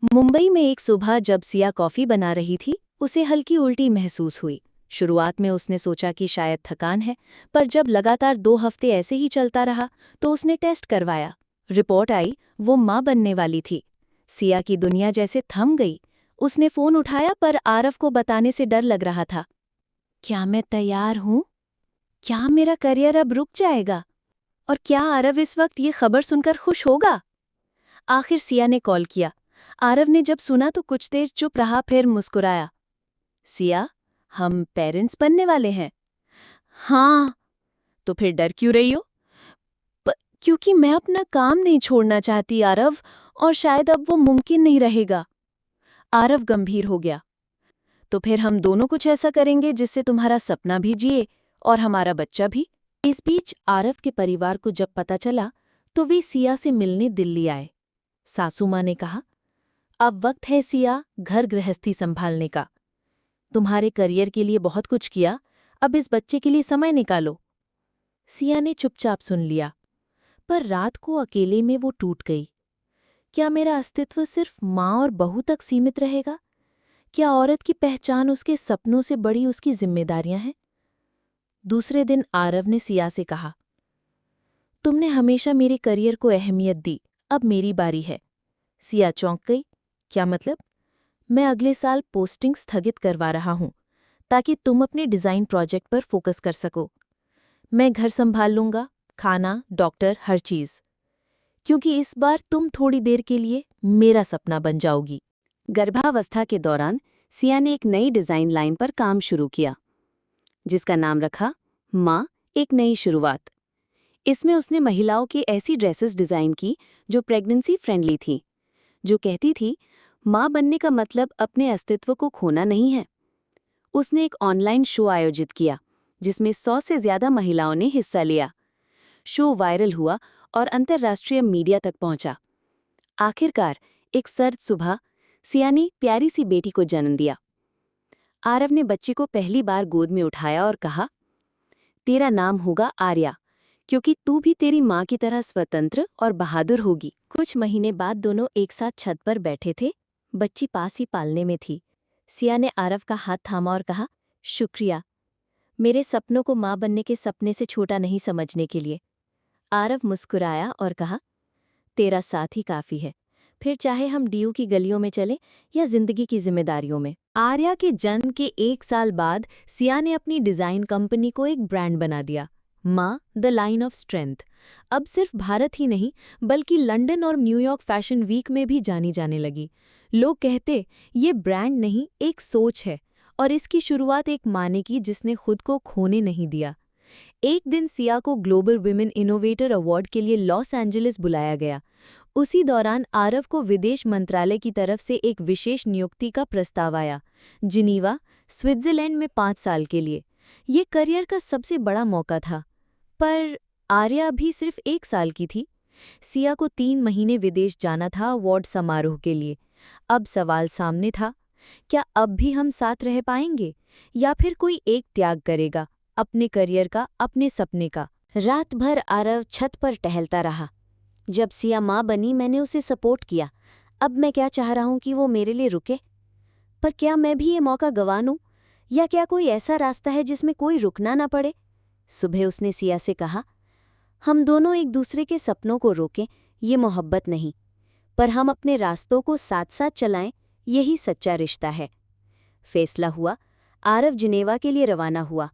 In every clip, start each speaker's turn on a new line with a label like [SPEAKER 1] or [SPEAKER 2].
[SPEAKER 1] मुंबई में एक सुबह जब सिया कॉफी बना रही थी, उसे हल्की उल्टी महसूस हुई। शुरुआत में उसने सोचा कि शायद थकान है, पर जब लगातार 2 हफ्ते ऐसे ही चलता रहा तो उसने टेस्ट करवाया। रिपोर्ट आई, वो माँ बनने वाली थी। सिया की दुनिया जैसे थम गई। उसने फोन उठाया पर आरव को बताने से डर लग रहा था। क्या मैं तैयार हूँ? क्या मेरा करियर अब रुक जाएगा? और क्या आरव इस वक्त ये खबर सुनकर खुश होगा? आखिर सिया ने कॉल किया। आरव ने जब सुना तो कुछ देर चुप रहा, फिर मुस्कुराया। सिया, हम पेरेंट्स बनने वाले हैं। हाँ। तो फिर डर क्यों रही हो? क्योंकि मैं अपना काम नहीं छोड़ना चाहती आरव, और शायद अब वो मुमकिन नहीं रहेगा। आरव गंभीर हो गया। तो फिर हम दोनों कुछ ऐसा करेंगे जिससे तुम्हारा सपना भी जिए और हमारा बच्चा भी। इस बीच आरव के परिवार को जब पता चला तो वे सिया से मिलने दिल्ली आए। सासू माँ ने कहा, अब वक्त है सिया घर गृहस्थी संभालने का। तुम्हारे करियर के लिए बहुत कुछ किया, अब इस बच्चे के लिए समय निकालो। सिया ने चुपचाप सुन लिया, पर रात को अकेले में वो टूट गई। क्या मेरा अस्तित्व सिर्फ माँ और बहू तक सीमित रहेगा? क्या औरत की पहचान उसके सपनों से बड़ी उसकी जिम्मेदारियां हैं? दूसरे दिन आरव ने सिया से कहा, तुमने हमेशा मेरे करियर को अहमियत दी, अब मेरी बारी है। सिया चौंक गई। क्या मतलब? मैं अगले साल पोस्टिंग स्थगित करवा रहा हूं ताकि तुम अपने डिज़ाइन प्रोजेक्ट पर फोकस कर सको। मैं घर संभाल लूंगा, खाना, डॉक्टर, हर चीज़। क्योंकि इस बार तुम थोड़ी देर के लिए मेरा सपना बन जाओगी। गर्भावस्था के दौरान सिया ने एक नई डिज़ाइन लाइन पर काम शुरू किया, जिसका नाम रखा माँ एक नई शुरुआत। इसमें उसने महिलाओं की ऐसी ड्रेसेस डिज़ाइन की जो प्रेगनेंसी फ्रेंडली थीं, जो कहती थी माँ बनने का मतलब अपने अस्तित्व को खोना नहीं है। उसने एक ऑनलाइन शो आयोजित किया जिसमें 100 से ज्यादा महिलाओं ने हिस्सा लिया। शो वायरल हुआ और अंतर्राष्ट्रीय मीडिया तक पहुंचा। आखिरकार एक सर्द सुबह सिया ने प्यारी सी बेटी को जन्म दिया। आरव ने बच्चे को पहली बार गोद में उठाया और कहा, तेरा नाम होगा आर्या, क्योंकि तू भी तेरी माँ की तरह स्वतंत्र और बहादुर होगी। कुछ महीने बाद दोनों एक साथ छत पर बैठे थे। बच्ची पास ही पालने में थी। सिया ने आरव का हाथ थामा और कहा, शुक्रिया, मेरे सपनों को माँ बनने के सपने से छोटा नहीं समझने के लिए। आरव मुस्कुराया और कहा, तेरा साथ ही काफ़ी है, फिर चाहे हम डीयू की गलियों में चलें या जिंदगी की जिम्मेदारियों में। आर्या के जन्म के 1 साल बाद सिया ने अपनी डिज़ाइन कंपनी को एक ब्रांड बना दिया, माँ द लाइन ऑफ स्ट्रेंथ। अब सिर्फ भारत ही नहीं बल्कि लंदन और न्यूयॉर्क फैशन वीक में भी जानी जाने लगी। लोग कहते, ये ब्रांड नहीं एक सोच है, और इसकी शुरुआत एक माँ ने की जिसने खुद को खोने नहीं दिया। एक दिन सिया को ग्लोबल विमेन इनोवेटर अवार्ड के लिए लॉस एंजलिस बुलाया गया। उसी दौरान आरव को विदेश मंत्रालय की तरफ से एक विशेष नियुक्ति का प्रस्ताव आया, जिनीवा, स्विट्जरलैंड में 5 साल के लिए। ये करियर का सबसे बड़ा मौका था, पर आर्या भी सिर्फ 1 साल की थी। सिया को 3 महीने विदेश जाना था अवार्ड समारोह के लिए। अब सवाल सामने था, क्या अब भी हम साथ रह पाएंगे, या फिर कोई एक त्याग करेगा, अपने करियर का, अपने सपने का? रात भर आरव छत पर टहलता रहा। जब सिया माँ बनी मैंने उसे सपोर्ट किया। अब मैं क्या चाह रहा हूँ कि वो मेरे लिए रुके। पर क्या मैं भी ये मौका गंवा दूं, या क्या कोई ऐसा रास्ता है जिसमें कोई रुकना ना पड़े? सुबह उसने सिया से कहा, हम दोनों एक दूसरे के सपनों को रोकें, ये मोहब्बत नहीं, पर हम अपने रास्तों को साथ साथ चलाएं, यही सच्चा रिश्ता है। फैसला हुआ। आरव जिनेवा के लिए रवाना हुआ।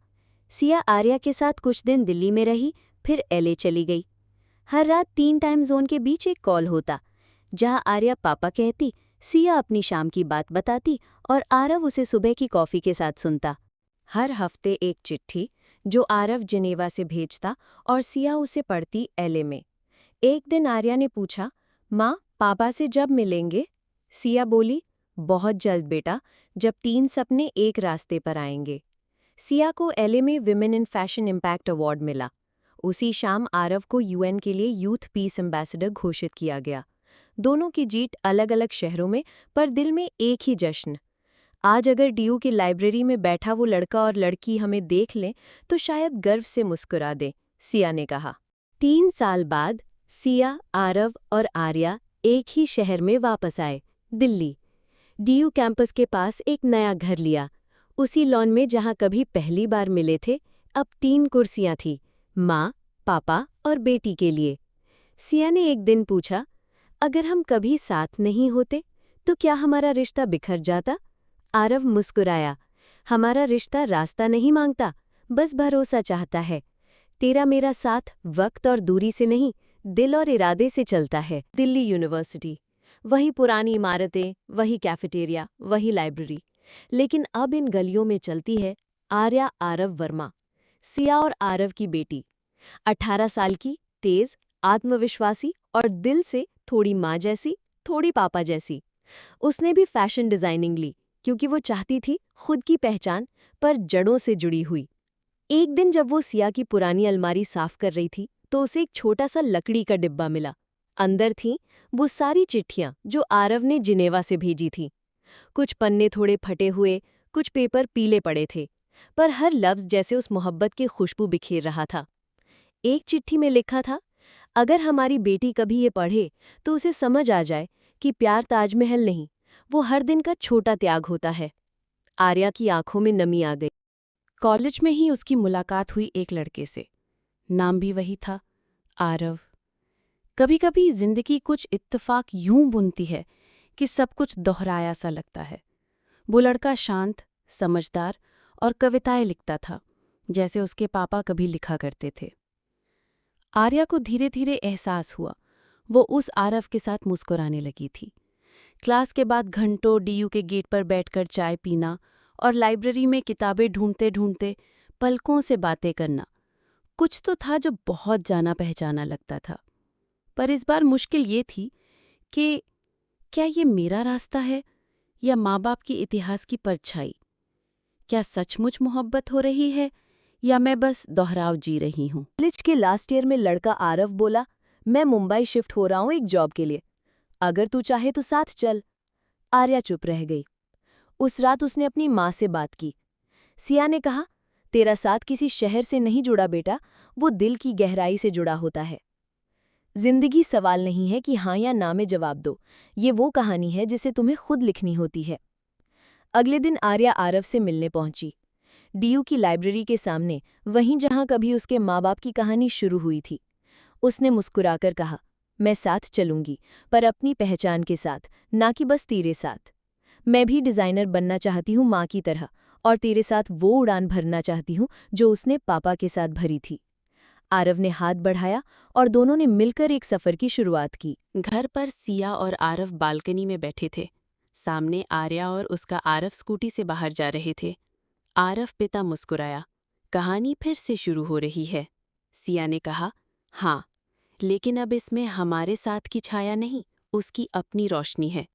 [SPEAKER 1] सिया आर्या के साथ कुछ दिन दिल्ली में रही, फिर एलए चली गई। हर रात 3 टाइम जोन के बीच एक कॉल होता, जहां आर्या पापा कहती, सिया अपनी शाम की बात बताती और आरव उसे सुबह की कॉफ़ी के साथ सुनता। हर हफ्ते एक चिट्ठी जो आरव जिनेवा से भेजता और सिया उसे पढ़ती एलए में। एक दिन आर्या ने पूछा, माँ पापा से जब मिलेंगे? सिया बोली, बहुत जल्द बेटा, जब 3 सपने एक रास्ते पर आएंगे। सिया को एलए में women in fashion impact award मिला। उसी शाम आरव को यूएन के लिए यूथ पीस एम्बेसडर घोषित किया गया। दोनों की जीत अलग अलग शहरों में, पर दिल में एक ही जश्न। आज अगर डीयू की लाइब्रेरी में बैठा वो लड़का और लड़की हमें देख लें तो शायद गर्व से मुस्कुरा दें, सिया ने कहा। 3 साल बाद सिया, आरव और आर्या एक ही शहर में वापस आए, दिल्ली। डीयू कैंपस के पास एक नया घर लिया। उसी लॉन में जहां कभी पहली बार मिले थे, अब 3 कुर्सियां थी, माँ, पापा और बेटी के लिए। सिया ने एक दिन पूछा, अगर हम कभी साथ नहीं होते तो क्या हमारा रिश्ता बिखर जाता? आरव मुस्कुराया, हमारा रिश्ता रास्ता नहीं मांगता, बस भरोसा चाहता है। तेरा मेरा साथ वक्त और दूरी से नहीं, दिल और इरादे से चलता है। दिल्ली यूनिवर्सिटी, वही पुरानी इमारतें, वही कैफेटेरिया, वही लाइब्रेरी। लेकिन अब इन गलियों में चलती है आर्या आरव वर्मा, सिया और आरव की बेटी। 18 साल की, तेज, आत्मविश्वासी और दिल से थोड़ी माँ जैसी, थोड़ी पापा जैसी। उसने भी फैशन डिजाइनिंग ली क्योंकि वो चाहती थी खुद की पहचान, पर जड़ों से जुड़ी हुई। एक दिन जब वो सिया की पुरानी अलमारी साफ कर रही थी तो उसे एक छोटा सा लकड़ी का डिब्बा मिला। अंदर थीं वो सारी चिट्ठियां जो आरव ने जिनेवा से भेजी थीं। कुछ पन्ने थोड़े फटे हुए, कुछ पेपर पीले पड़े थे, पर हर लफ्ज जैसे उस मोहब्बत की खुशबू बिखेर रहा था। एक चिट्ठी में लिखा था, अगर हमारी बेटी कभी ये पढ़े तो उसे समझ आ जाए कि प्यार ताजमहल नहीं, वो हर दिन का छोटा त्याग होता है। आर्या की आंखों में नमी आ गई।
[SPEAKER 2] कॉलेज में ही उसकी मुलाकात हुई एक लड़के से। नाम भी वही था, आरव। कभी-कभी जिंदगी कुछ इत्तेफाक यूं बुनती है कि सब कुछ दोहराया सा लगता है। वो लड़का शांत, समझदार और कविताएं लिखता था, जैसे उसके पापा कभी लिखा करते थे। आर्या को धीरे-धीरे एहसास हुआ, वो उस आरव के साथ मुस्कुराने लगी थी। क्लास के बाद घंटों डीयू के गेट पर बैठकर चाय पीना और लाइब्रेरी में किताबें ढूंढते-ढूंढते पलकों से बातें करना, कुछ तो था जो बहुत जाना पहचाना लगता था। पर इस बार मुश्किल ये थी कि क्या ये मेरा रास्ता है या माँ बाप की इतिहास की परछाई? क्या सचमुच मोहब्बत हो रही है या मैं बस दोहराव जी रही हूँ?
[SPEAKER 1] कॉलेज के लास्ट ईयर में लड़का आरव बोला, मैं मुंबई शिफ्ट हो रहा हूँ एक जॉब के लिए, अगर तू चाहे तो साथ चल। आर्या चुप रह गई। उस रात उसने अपनी माँ से बात की। सिया ने कहा, तेरा साथ किसी शहर से नहीं जुड़ा बेटा, वो दिल की गहराई से जुड़ा होता है। जिंदगी सवाल नहीं है कि हाँ या ना में जवाब दो, ये वो कहानी है जिसे तुम्हें खुद लिखनी होती है। अगले दिन आर्या आरव से मिलने पहुंची। डीयू की लाइब्रेरी के सामने, वहीं जहां कभी उसके माँ बाप की कहानी शुरू हुई थी। उसने मुस्कुराकर कहा, मैं साथ चलूंगी, पर अपनी पहचान के साथ, ना कि बस तेरे साथ। मैं भी डिज़ाइनर बनना चाहती हूँ माँ की तरह, और तेरे साथ वो उड़ान भरना चाहती हूँ जो उसने पापा के साथ भरी थी। आरव ने हाथ बढ़ाया और दोनों ने मिलकर एक सफ़र की शुरुआत की।
[SPEAKER 2] घर पर सिया और आरव बालकनी में बैठे थे। सामने आर्या और उसका आरव स्कूटी से बाहर जा रहे थे। आरव पिता मुस्कुराया, कहानी फिर से शुरू हो रही है। सिया ने कहा, हाँ, लेकिन अब इसमें हमारे साथ की छाया नहीं, उसकी अपनी रोशनी है।